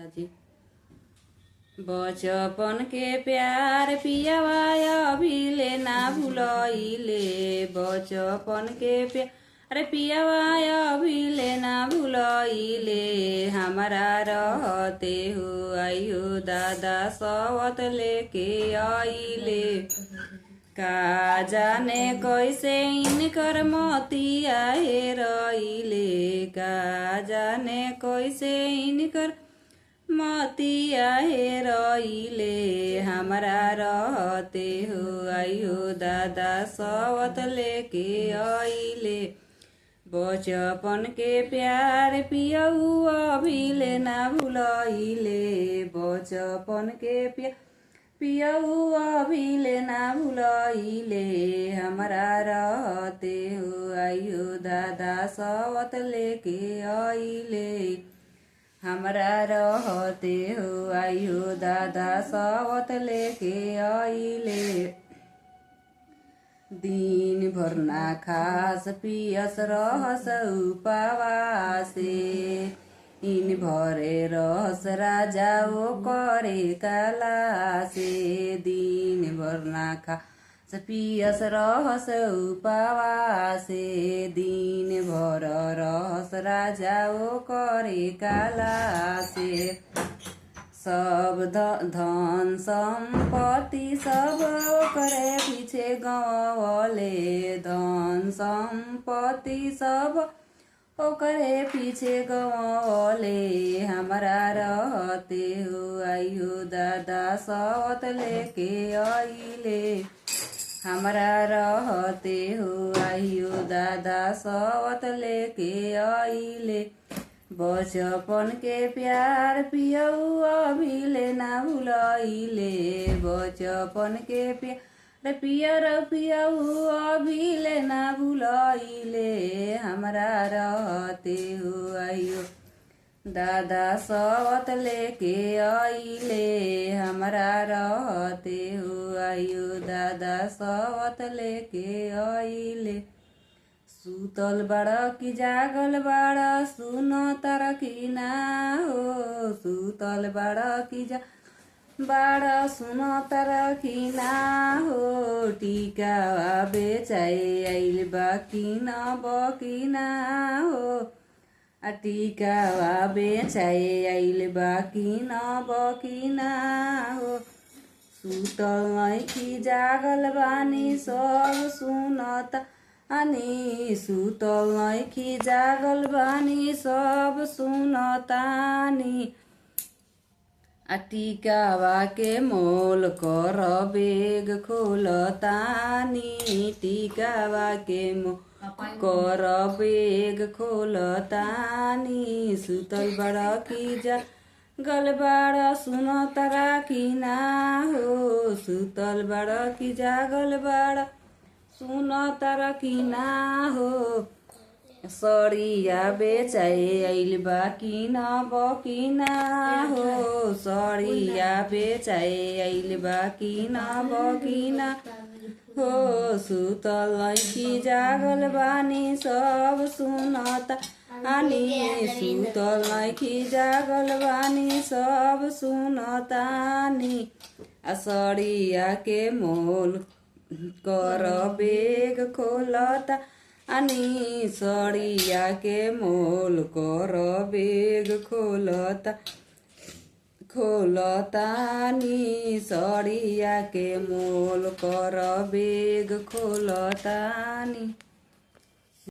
कथा जी। बचपन के प्यार पियावा अभिले ना भूलइले, बचपन के प्यार पियावा अभिले ना भूलइले। हमारा रहते हो आइयो दादा सवत लेके आइले। का जाने कैसे इनकर मोतिया हेरइले, का जाने कैसे इनकर मोतिया हेरइले। हमारा रहते हो आइयो दादा सवत लेके आइले। बचपन के प्यार पियऊ अभिले ना भूलइले, बचपन के प्यार पियऊ अभिले ना भूलइले। हमारा रहते हो आइयो दादा सवत लेके आइले। हमारा रहते हो आइयो दादा सवत लेके आइले। दिन भर ना खास पियस रहस उपवासे, इन भरे रहस राजा ओ करे कालासे। दिन भर ना खास पियस रहस उपवासे, दिन भर रहस राजा ओ करे कालासे। सब धन संपत्ति सब ओकरे पीछे गंवले, धन संपत्ति सब ओकरे पीछे गंवले। हमारा रहते हो आइयो दादा सवत लेके आइले। हमारा रहते हो आइयो दादा सवत लेके आइले। बचपन के प्यार पियऊ अभिले ना भूलइले, बचपन के प्यार पियऊ अभिले ना भूलइले। हमारा रहते हो आइयो दादा सवत लेके आइले। हमारा रहते हो आइयो दादा सवत लेके आइले। सुतल बड़ा की जागल बड़ा सुनो तारा की ना हो, सुतल बड़ा की बड़ा सुनो तारा की ना हो। टीका बेचाए आइल बाकी ना बकी ना हो, टीका बेचाए आइल बाकी ना बकी ना हो। सुतल की जागल बानी सब सुनता अनि, सुतल की जागल बानी सब सुनतानी। टीकावा के मोल कर बेग खोलतानी, टीकावा के मोल कर बेग खोलतानी। सुतल बड़ा की जागल बड़ा सुनो तारा की ना हो, सुतल बड़ा की जागल बड़ा सुनो तारा की ना हो। सड़िया बेचाए आइल बाकी ना बकी ना हो, सड़िया बेचाए आइल बाकी ना बकी ना हो। सुतल की जागल बानी सब सुनता अनि, सुतल की जागल बानी सब सुनतानी। सड़िया के मोल कर बेग खोलता अनि, सड़िया के मोल कर बेग खोलतानी। सड़िया के मोल कर बेग खोलतानी।